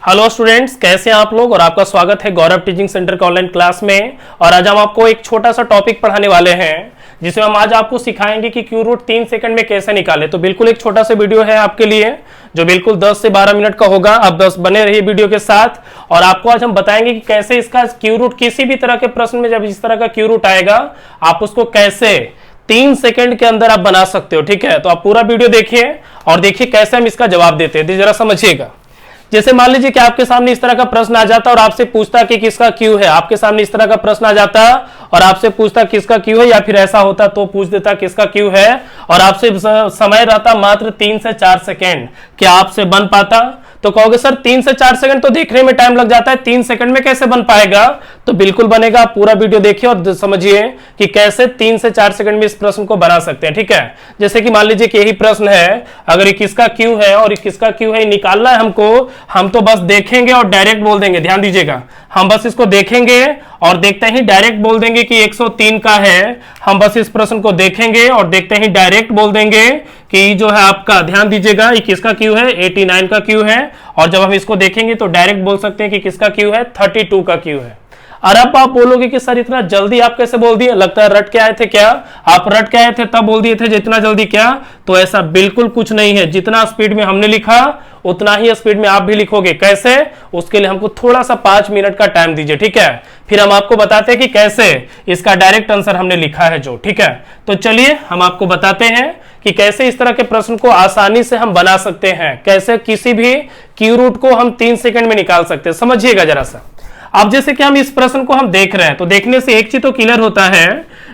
Hello students, कैसे हैं आप लोग। और आपका स्वागत है गौरव टीचिंग सेंटर के ऑनलाइन क्लास में। और आज हम आपको एक छोटा सा टॉपिक पढ़ाने वाले हैं जिसमें हम आज आपको सिखाएंगे कि क्यू रूट 3 सेकंड में कैसे निकाले। तो बिल्कुल एक छोटा सा वीडियो है आपके लिए जो बिल्कुल 10 से 12 मिनट का होगा। आप बस बने रहिए वीडियो के साथ और आपको आज हम बताएंगे कि कैसे इसका क्यू रूट, किसी भी तरह के प्रश्न में जब इस तरह का क्यू रूट आएगा आप उसको कैसे 3 सेकंड के अंदर आप बना सकते हो। ठीक है, तो आप पूरा वीडियो देखिए और देखिए कैसे हम इसका जवाब देते हैं। जरा समझिएगा। जैसे मान लीजिए कि आपके सामने इस तरह का प्रश्न आ जाता और आपसे पूछता कि किसका क्यू है। आपके सामने इस तरह का प्रश्न आ जाता और आपसे पूछता किसका क्यू है, या फिर ऐसा होता तो पूछ देता किसका क्यू है और आपसे समय रहता मात्र 3 से 4 सेकंड। क्या आपसे बन पाता? तो कहोगे सर 3 से 4 सेकंड तो देखने में टाइम लग जाता है, 3 सेकंड में कैसे बन पाएगा? तो बिल्कुल बनेगा। आप पूरा वीडियो देखिए और समझिए कि कैसे 3 से 4 सेकंड में इस प्रश्न को बना सकते हैं। ठीक है, जैसे कि मान लीजिए कि यही प्रश्न है, अगर ये किसका क्यू है और ये किसका क्यू है निकालना है हमको। हम तो बस देखेंगे और डायरेक्ट बोल देंगे। ध्यान दीजिएगा, हम बस इसको देखेंगे और देखते ही डायरेक्ट बोल देंगे कि 103 का है। हम बस इस प्रश्न को देखेंगे और देखते ही डायरेक्ट बोल देंगे कि जो है आपका, ध्यान दीजिएगा, ये किसका क्यू है? 89 का क्यू है। और जब हम इसको देखेंगे तो डायरेक्ट बोल सकते हैं कि किसका क्यू है? 32 का क्यू है। और अब आप बोलोगे कि सर इतना जल्दी आप कैसे बोल दिए, लगता है रट के आए थे क्या? आप रट के आए थे तब बोल दिए थे जितना जल्दी क्या? तो ऐसा बिल्कुल कुछ नहीं है। जितना स्पीड में हमने लिखा उतना ही स्पीड में आप भी लिखोगे। कैसे? उसके लिए हमको थोड़ा सा 5 मिनट का टाइम दीजिए। ठीक है, फिर हम आपको बताते हैं कि कैसे इसका डायरेक्ट आंसर हमने लिखा है जो। ठीक है, तो चलिए हम आपको बताते हैं कि कैसे इस तरह के प्रश्न को आसानी से हम बना सकते हैं, कैसे किसी भी क्यू रूट को हम 3 सेकंड में निकाल सकते हैं। समझिएगा जरा सा। अब जैसे कि हम इस प्रश्न को हम देख रहे हैं तो देखने से एक चीज तो क्लियर होता है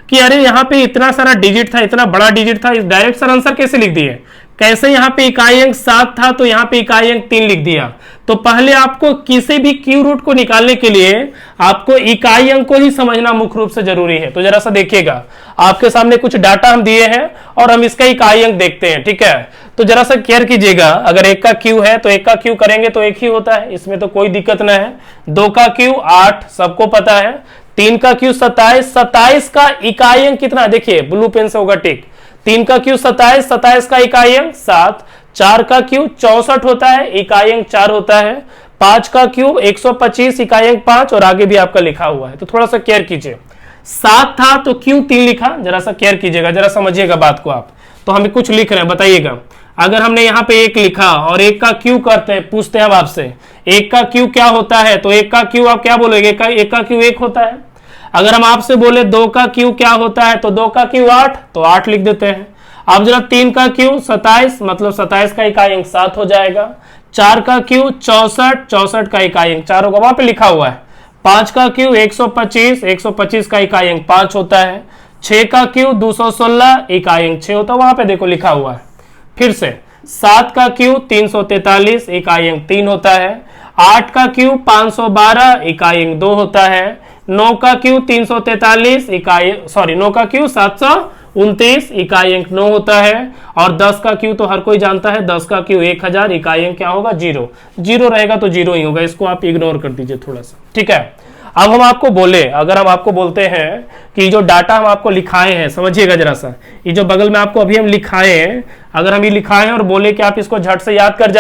कि अरे यहाँ पे इतना सारा डिजिट था, इतना बड़ा डिजिट था, इस डायरेक्ट सर आंसर कैसे लिख दिए? कैसे? यहाँ पे इकाई अंक 7 था तो यहाँ पे इकाई अंक 3 लिख दिया। तो पहले आपको किसी भी क्यू रूट को निकालने के लिए आपको इकाई अंक को ही समझना मुख्य रूप से जरूरी है। तो जरा सा देखिएगा, आपके सामने कुछ डाटा हम दिए हैं और हम इसका इकाई अंक देखते हैं। ठीक है, तो जरा सा केयर कीजिएगा। अगर 1 का क्यू है तो 1 का क्यू करेंगे तो 1 ही होता है, इसमें तो कोई दिक्कत ना है। 2 का क्यू 8 सबको पता है। 3 का क्यू 27, 27 का इकाई अंक कितना? देखिए ब्लू पेन से होगा टिक। 3 का क्यू 27, 27 का इकाई अंक 7। 4 का क्यू 64 होता है, इकाई अंक 4 होता है। 5 का क्यू 125, इकाई अंक 5 और आगे भी आपका लिखा हुआ है। तो थोड़ा सा केयर कीजिए। 7 था तो क्यू 3 लिखा, जरा सा केयर कीजिएगा, जरा समझिएगा बात को आप। तो हमें कुछ लिख रहे हैं, बताइएगा। अगर हमने यहाँ पे 1 लिखा और 1 का क्यू करते हैं, पूछते हैं हम आपसे 1 का क्यू क्या होता है, तो 1 का क्यू आप क्या बोलोगे? 1 का क्यू 1 होता है। अगर हम आपसे बोले 2 का क्यू क्या होता है, तो 2 का क्यू 8, तो 8 लिख देते हैं। अब जरा 3 का क्यू 27, मतलब 27 का इकाई अंक 7 हो जाएगा। 4 का क्यू 64, 64 का इकाई अंक 4 होगा, वहां पे लिखा हुआ है। 5 का क्यू 125, 125 का इकाई अंक 5 होता है। 6 का क्यू 216, इकाई अंक 6 होता है, वहां पे देखो लिखा हुआ है। फिर से 7 का क्यू 343, इकाई अंक 3 होता है। 8 का क्यू 512, इकाई अंक 2 होता है। 9 का क्यू 343, 9 का क्यू 729, इकाई अंक 9 होता है। और 10 का क्यू तो हर कोई जानता है, 10 का क्यू 1000, इकाई अंक क्या होगा? 0। 0 रहेगा तो 0 ही होगा, इसको आप इग्नोर कर दीजिए थोड़ा सा। ठीक है, अब हम आपको बोले, अगर हम आपको बोलते हैं कि जो डाटा हम आपको लिखाए हैं, समझिएगा जरा सा, ये जो बगल में आपको अभी हम लिखाए हैं, अगर हम ये लिखाए हैं और बोले कि आप इसको झट से याद कर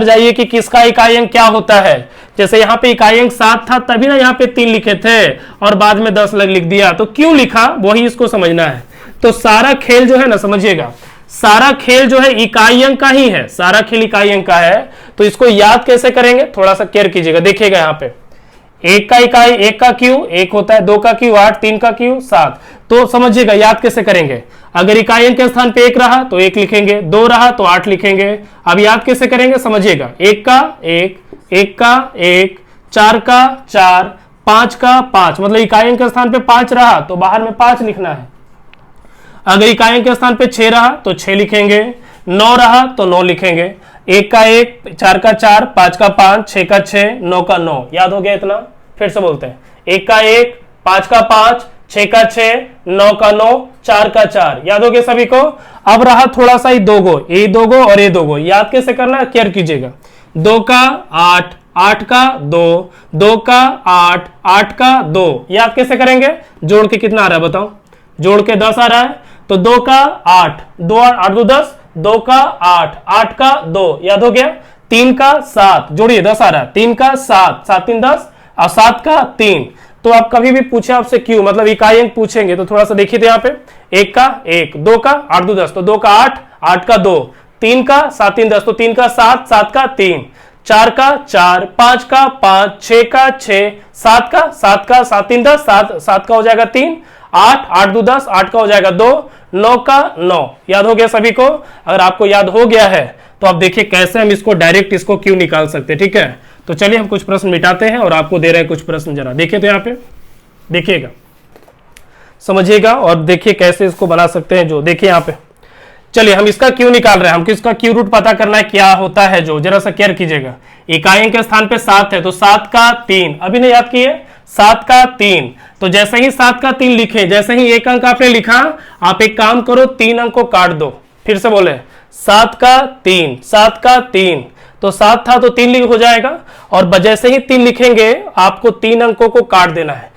जाइए कि किसका इकाई अंक क्या होता है। जैसे यहाँ पे इकाई अंक 7 था तभी ना यहाँ पे 3 लिखे थे और बाद में 10 लिख दिया, तो क्यों लिखा वही इसको समझना है। तो सारा खेल जो है ना, समझिएगा, सारा खेल जो है इकाई अंक का ही है, सारा खेल इकाई अंक का है। तो इसको याद कैसे करेंगे, थोड़ा सा केयर कीजिएगा। देखिएगा यहाँ पे 1 का क्यू 1 होता है, 2 का क्यू 8, 3 का क्यू 7। तो समझिएगा याद कैसे करेंगे। अगर इकाई अंक के स्थान पे 1 रहा तो 1 लिखेंगे, 2 रहा तो 8 लिखेंगे। अब याद कैसे करेंगे, समझिएगा। 1 का 1, 1 का 1, 4 का 4, 5 का 5, मतलब इकाई अंक के स्थान पे 5 रहा तो बाहर में 5 लिखना है। अगर इकाई अंक के स्थान पे 6 रहा तो 6 लिखेंगे। 9 रहा तो 9 लिखेंगे। 1 का 1, 4 का 4, 5 का 5, 6 का 6, 9 का 9। याद हो गया इतना? फिर से बोलते हैं, 1 का 1, 5 का 5, 6 का 6, 9 का 9, 4 का 4। याद हो गया सभी को? अब रहा थोड़ा सा ही 2 गो, ये 2 गो और ये 2 गो। याद कैसे करना है, केयर कीजिएगा। 2 का 8, 8 का 2, 2 का 8, 8 का 2। याद कैसे करेंगे? जोड़ के कितना आ रहा है बताओ? जोड़ के 10 आ रहा है, तो 2 का 8, 2 8 2 10, 2 का 8, 8 का 2। याद हो गया? 3 का 7 जोड़िए 10 आ रहा है, 3 का 7, 7 3 10 और 7 का 3। तो आप कभी भी पूछे आपसे क्यों, मतलब इकाई अंक पूछेंगे तो थोड़ा सा देखिए तो यहाँ पे 1 का 1, 2 का 8 2 10, तो 2 का 8, 8 का 2, 3 का 7 3 10, तो 3 का 7, 7 का 3, 4 का 4, 5 का 5, 6 का 6, 7 का 7 का 7 3 10, 7 7 का हो जाएगा 3, 8 8 2 10, 8 का हो जाएगा 2, 9 का 9। याद हो गया सभी को? अगर आपको याद हो गया है तो आप देखिए कैसे हम इसको डायरेक्ट इसको क्यों निकाल सकते हैं। ठीक है, तो चलिए हम कुछ प्रश्न मिटाते हैं और आपको दे रहे हैं कुछ प्रश्न, जरा देखिए तो यहाँ पे देखिएगा, समझिएगा और देखिए कैसे इसको बना सकते हैं। जो देखिए यहाँ पे, चलिए हम इसका क्यों निकाल रहे हैं, हमको इसका क्यू रूट पता करना है क्या होता है। जो जरा सा केयर कीजिएगा, इकाई के स्थान पे 7 है तो 7 का 3, अभी नहीं याद किए, 7 का 3, तो जैसे ही 7 का 3 लिखे, जैसे ही एक अंक आपने लिखा, आप एक काम करो 3 अंक को काट दो। फिर से बोले 7 का 3, 7 का 3, तो 7 था तो 3 हो जाएगा, और जैसे ही 3 लिखेंगे आपको 3 अंकों को काट देना है।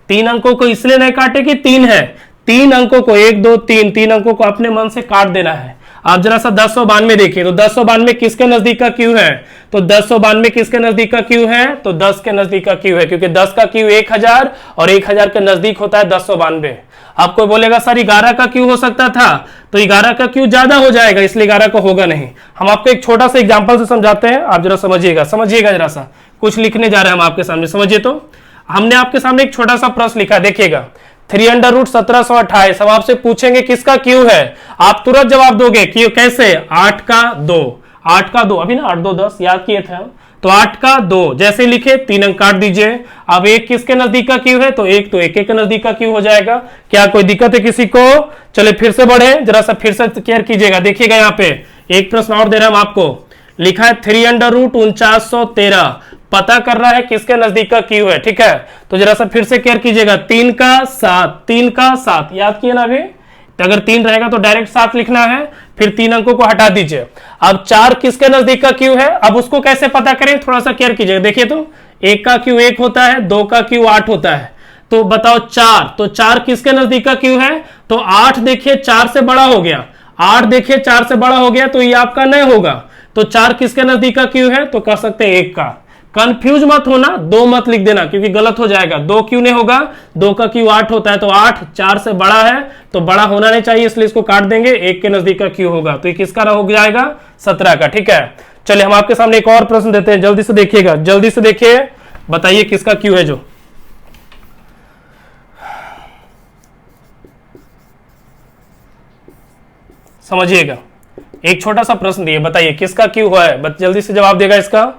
3 अंकों को इसलिए नहीं काटे कि 3 है, 3 अंकों को 1 2 3 3 अंकों को अपने मन से काट देना है। आप जरा सा 1092 देखिए, तो 1092 किसके नजदीक का क्यू है, तो 1092 किसके नजदीक का क्यू है, तो 10 के नजदीक का क्यू है, क्योंकि 10 का क्यू 1000 और 1000 के नजदीक होता है 1092। आप कोई बोलेगा सर 11 का क्यू हो सकता था, तो 11 का क्यू ज्यादा हो जाएगा, इसलिए 11 का होगा नहीं। हम आपको एक छोटा सा एग्जांपल से समझाते हैं, आप जरा समझिएगा, समझिएगा जरा सा, कुछ लिखने जा रहे हैं हम आपके सामने, समझिए। तो हमने आपके सामने एक छोटा सा प्रश्न लिखा, देखिएगा 3√1728। हम आपसे पूछेंगे किसका क्यू है, आप तुरंत जवाब दोगे क्यू कैसे, 8 का 2, 8 का 2, अभी ना 8 2 10 याद किए थे हम, तो 8 का 2 जैसे लिखे 3 अंक काट दीजिए। अब 1 किसके नजदीक का क्यू है, तो 1 तो 1 के नजदीक का क्यू हो जाएगा। क्या कोई दिक्कत है किसी को? चले फिर से बढ़े, जरा सा फिर से केयर कीजिएगा। देखिएगा यहाँ पे एक प्रश्न और दे रहे हैं हम आपको, लिखा है 3√4913, पता करना है किसके नजदीक का क्यू है। ठीक है, तो जरा सा फिर से केयर कीजिएगा, 3 का 7, 3 का 7 याद किए ना अभी, तो अगर 3 रहेगा तो डायरेक्ट 7 लिखना है, फिर 3 अंकों को हटा दीजिए। अब 4 किसके नजदीक का क्यू है, अब उसको कैसे पता करें, थोड़ा सा केयर कीजिएगा। देखिए तो 1 का क्यू 1 होता है, 2 का क्यू 8 होता है, तो बताओ 4, तो 4 किसके नजदीक का क्यू है, तो 8 देखिए 4 से बड़ा हो गया, 8 देखिए 4 से बड़ा हो गया, तो ये आपका नहीं होगा। तो 4 किसके नजदीक का क्यू है, तो कह सकते हैं 1 का। कंफ्यूज मत होना, 2 मत लिख देना क्योंकि गलत हो जाएगा। 2 क्यों नहीं होगा, 2 का क्यू 8 होता है, तो 8 4 से बड़ा है, तो बड़ा होना नहीं चाहिए, इसलिए इसको काट देंगे। 1 के नजदीक का क्यू होगा, तो ये किसका हो जाएगा, 17 का। ठीक है, चलिए हम आपके सामने एक और प्रश्न देते हैं, जल्दी से देखिएगा, जल्दी से देखिए, बताइए किसका क्यू है। जो समझिएगा, एक छोटा सा प्रश्न दिए, बताइए किसका क्यू है, जल्दी से जवाब देगा इसका।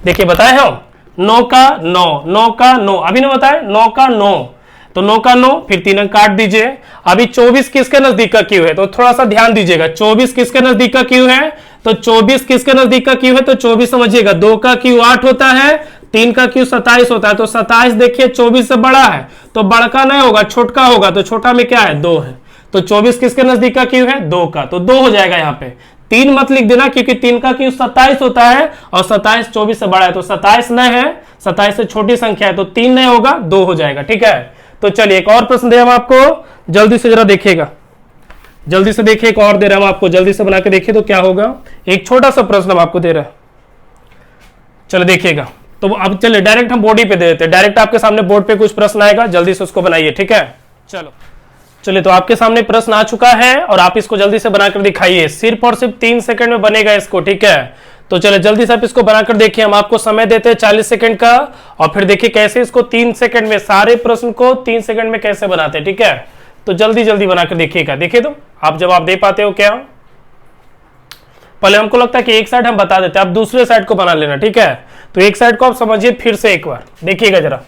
देखिए बताए हम 9 का 9, 9 का 9, अभी ना बताए 9 का 9, तो 9 का 9, फिर 3 अंक काट दीजिए। अभी 24 किसके नजदीक का क्यू है, तो थोड़ा सा ध्यान दीजिएगा, 24 किसके नजदीक का क्यू है, तो 24 किसके नजदीक का क्यू है, तो 24 समझिएगा, 2 का क्यू 8 होता है, 3 का क्यू 27 होता है, तो 27 देखिए 24 से बड़ा है, तो बड़का नहीं होगा, छोटका होगा, तो छोटा में क्या है, 2 है, तो 24 किसके नजदीक का क्यू है, 2 का, तो 2 हो जाएगा। यहाँ पे 3 मत लिख देना क्योंकि 3 का क्यू 27 होता है और 27 24 से बड़ा है, तो 27 नहीं है, 27 से छोटी संख्या है, तो 3 नहीं होगा, 2 हो जाएगा। ठीक है, तो चलिए एक और प्रश्न दे हम आपको, जल्दी से जरा देखिएगा, जल्दी से देखिए, एक और दे रहा हम आपको, जल्दी से बना के देखिए तो क्या होगा। एक छोटा सा प्रश्न हम आपको दे रहे हैं, चलो देखिएगा। तो अब चलिए डायरेक्ट हम बोर्ड पे दे देते हैं, डायरेक्ट आपके सामने बोर्ड पे कुछ प्रश्न आएगा, जल्दी से उसको बनाइए। ठीक है, चलो चलिए, तो आपके सामने प्रश्न आ चुका है और आप इसको जल्दी से बनाकर दिखाइए, सिर्फ और सिर्फ 3 सेकंड में बनेगा इसको। ठीक है, तो चलिए जल्दी से आप इसको बनाकर देखिए, हम आपको समय देते हैं 40 सेकंड का, और फिर देखिए कैसे इसको 3 सेकंड में, सारे प्रश्न को 3 सेकंड में कैसे बनाते हैं। ठीक है, तो जल्दी जल्दी बनाकर देखिएगा। देखिए तो आप जवाब दे पाते हो क्या, पहले हमको लगता है कि एक साइड हम बता देते हैं, आप दूसरे साइड को बना लेना। ठीक है, तो एक साइड को आप समझिए फिर से एक बार देखिएगा जरा।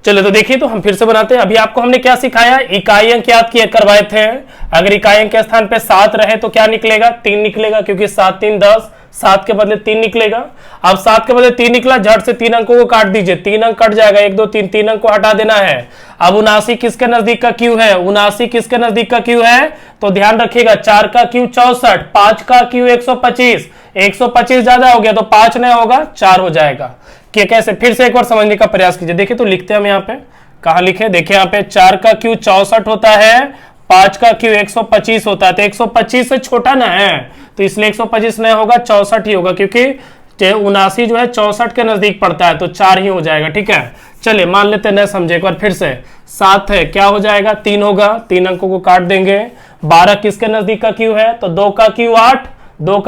चलो तो देखिए, तो हम फिर से बनाते हैं। अभी आपको हमने क्या सिखाया, इकाई अंक याद किए करवाए थे। अगर इकाई अंक के स्थान पे 7 रहे तो क्या निकलेगा, 3 निकलेगा, क्योंकि 7 3 10, 7 के बदले 3 निकलेगा। अब 7 के बदले 3 निकला, झट से 3 अंकों को काट दीजिए, 3 अंक कट जाएगा, 1 2 3, 3 अंक को हटा देना है। अब 79 किसके नजदीक का क्यू है, 79 किसके नजदीक का क्यू है, तो ध्यान रखिएगा, 4 का क्यू 64, 5 का क्यू 125, 125 ज्यादा हो गया तो 5 नहीं होगा, 4 हो जाएगा। कि कैसे, फिर से एक बार समझने का प्रयास कीजिए। देखिए तो लिखते हैं हम यहाँ पे, कहा लिखे, देखिए यहाँ पे 4 का क्यू 64 होता है, 5 का क्यू 125 होता है, तो 125 से छोटा ना है, तो इसलिए 125 नहीं होगा, 64 ही होगा, क्योंकि 79 जो है 64 के नजदीक पड़ता है, तो 4 ही हो जाएगा। ठीक है, चलिए मान लेते हैं, न समझे एक बार फिर से। 7 है, क्या हो जाएगा, 3 होगा, 3 अंकों को काट देंगे। 12 किसके नजदीक का क्यू है, तो 2 का क्यू 8, 2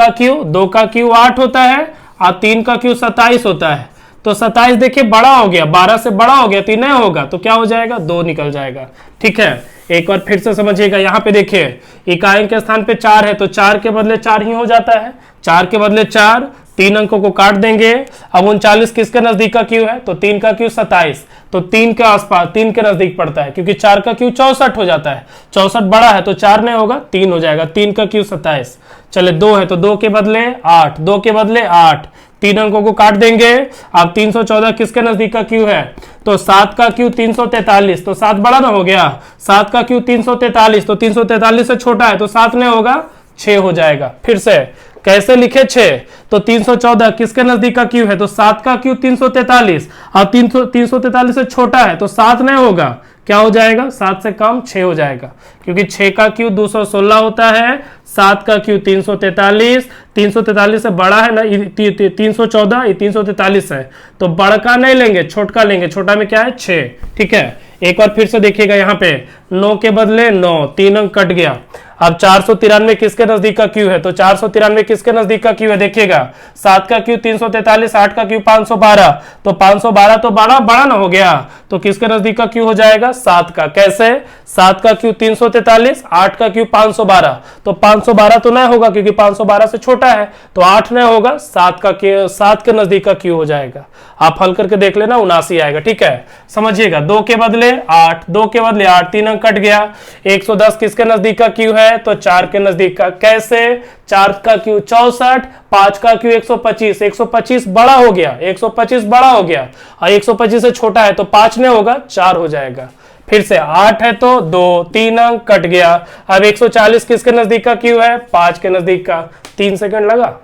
का क्यू 8 होता है, और 3 का क्यू 27 होता है। तो 27 देखिए बड़ा हो गया, 12 से बड़ा हो गया, 3 नहीं होगा, तो क्या हो जाएगा, 2 निकल जाएगा। ठीक है, एक बार फिर से समझिएगा, यहाँ पे देखिए इकाई के स्थान पे 4 है, तो 4 के बदले 4 ही हो जाता है, 4 के बदले 4, 3 अंकों को काट देंगे। अब 39 किसके नजदीक का क्यू है, तो 3 का क्यू 27, तो 3 के आसपास, 3 के नजदीक पड़ता है, क्योंकि 4 का क्यू 64 हो जाता है, 64 बड़ा है, तो 4 नहीं होगा, 3 हो जाएगा, 3 का क्यू 27। चले 2 है, तो 2 के बदले 8, 2 के बदले 8, 3 अंकों को काट देंगे। अब 314 किसके नजदीक का क्यू है, तो 7 का क्यू 343, तो 7 बड़ा ना हो गया, 7 का क्यू 343, तो 343 से छोटा है, तो 7 नहीं होगा, 6 हो जाएगा। फिर से कैसे लिखे 6, तो 314 किसके नजदीक का क्यू है, तो 7 का क्यू 343, और 343 से छोटा है, तो 7 नहीं होगा, क्या हो जाएगा, 7 से कम 6 हो जाएगा, क्योंकि 6 का क्यू 216 होता है, 7 का क्यू 343, 343 से बड़ा है ना 314, ये 343 है, तो बड़का नहीं लेंगे, छोटका लेंगे, छोटा में क्या है 6। ठीक है, एक बार फिर से देखिएगा, यहाँ पे 9 के बदले 9, 3 अंक कट गया। अब 493 किसके नजदीक का क्यू है, तो 493 किसके नजदीक का क्यू है, देखिएगा 7 का क्यू 343, 8 का क्यू 512, तो 512 तो बड़ा ना हो गया, तो किसके नजदीक का क्यू हो जाएगा, 7 का। कैसे, 7 का क्यू 343, 8 का क्यू 512, तो 512 तो नहीं होगा, क्योंकि 512 से छोटा है, तो 8 नहीं होगा, 7 के नजदीक का क्यू हो जाएगा। आप हल करके देख लेना, 79 आएगा। ठीक है, समझिएगा, 2 के बदले 8, 2 के बदले 8, 3 अंक कट गया। 110 किसके नजदीक का क्यू है, तो 4 के नजदीक का। कैसे, 4 का क्यू 64, 5 का क्यू 125, 125 बड़ा हो गया, 125 बड़ा हो गया, और 125 से छोटा है, तो 5 नहीं होगा, 4 हो जाएगा। फिर से 8 है, तो 2, 3 अंक कट गया। अब 140 किसके नजदीक का क्यू है, 5 के नजदीक का, 3 सेकंड लगा।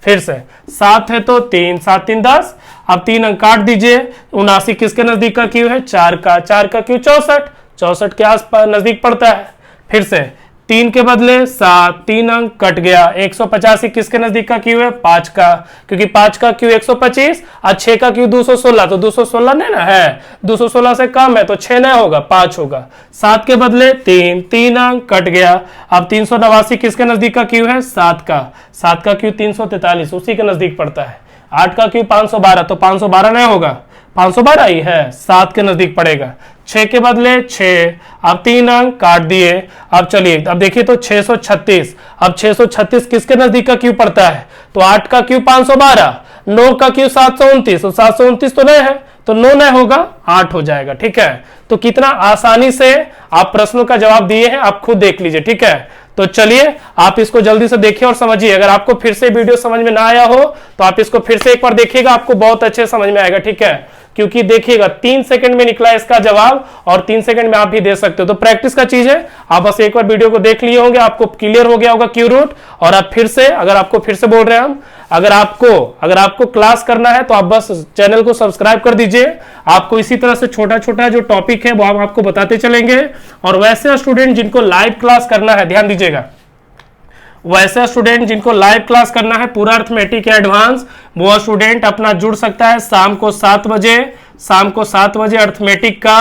फिर से 7 है, तो 3, 7 3 10, अब 3 अंक काट दीजिए। 79 किसके नजदीक का क्यू है, 4 का क्यू 64, 64 के आसपास नजदीक पड़ता है। फिर से 3 के बदले 7, 3 अंक कट गया। 185 किसके नजदीक का क्यू है, 5 का, क्योंकि 5 का क्यू 125 और 6 का क्यू 216, तो 216 नहीं ना है, 216 से कम है, तो 6 नहीं होगा, 5 होगा। 7 के बदले 3, 3 अंक कट गया। अब 389 किसके नजदीक का क्यू है, 7 का क्यू 343, उसी के नजदीक पड़ता है। 8 का क्यू 512, तो 512 नहीं होगा, 512 ही है, 7 के नजदीक पड़ेगा। 6 के बदले 6, अब 3 अंक काट दिए। अब चलिए, अब देखिए तो 636, अब 636 किसके नजदीक का क्यू पड़ता है, तो 8 का क्यू 512, 9 का क्यू 729, तो 729 तो नहीं है, तो 9 नहीं होगा, 8 हो जाएगा। ठीक है, तो कितना आसानी से आप प्रश्नों का जवाब दिए हैं, आप खुद देख लीजिए। ठीक है, तो चलिए आप इसको जल्दी से देखिए और समझिए। अगर आपको फिर से वीडियो समझ में ना आया हो तो आप इसको फिर से एक बार देखिएगा, आपको बहुत अच्छे समझ में आएगा। ठीक है, क्योंकि देखिएगा 3 सेकंड में निकला इसका जवाब, और 3 सेकंड में आप भी दे सकते हो, तो प्रैक्टिस का चीज है। आप बस एक बार वीडियो को देख लिए होंगे, आपको क्लियर हो गया होगा क्यू रूट। और आप फिर से, अगर आपको फिर से बोल रहे हैं हम, अगर आपको क्लास करना है तो आप बस चैनल को सब्सक्राइब कर दीजिए। आपको इसी तरह से छोटा छोटा जो टॉपिक है वो हम आपको बताते चलेंगे। और वैसे स्टूडेंट जिनको लाइव क्लास करना है, ध्यान दीजिएगा, वैसे स्टूडेंट जिनको लाइव क्लास करना है पूरा अर्थमेटिक एडवांस, वो स्टूडेंट अपना जुड़ सकता है शाम को 7 बजे अर्थमेटिक का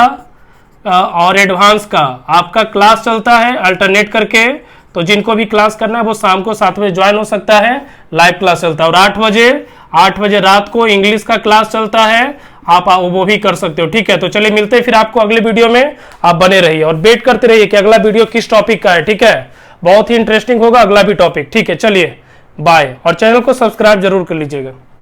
और एडवांस का आपका क्लास चलता है अल्टरनेट करके। तो जिनको भी क्लास करना है वो शाम को 7 बजे ज्वाइन हो सकता है, लाइव क्लास चलता है। और 8 बजे रात को इंग्लिश का क्लास चलता है, आप वो भी कर सकते हो। ठीक है, तो चलिए मिलते हैं फिर आपको अगले वीडियो में। आप बने रहिए और वेट करते रहिए कि अगला वीडियो किस टॉपिक का है। ठीक है, बहुत ही इंटरेस्टिंग होगा अगला भी टॉपिक। ठीक है, चलिए बाय, और चैनल को सब्सक्राइब जरूर कर लीजिएगा।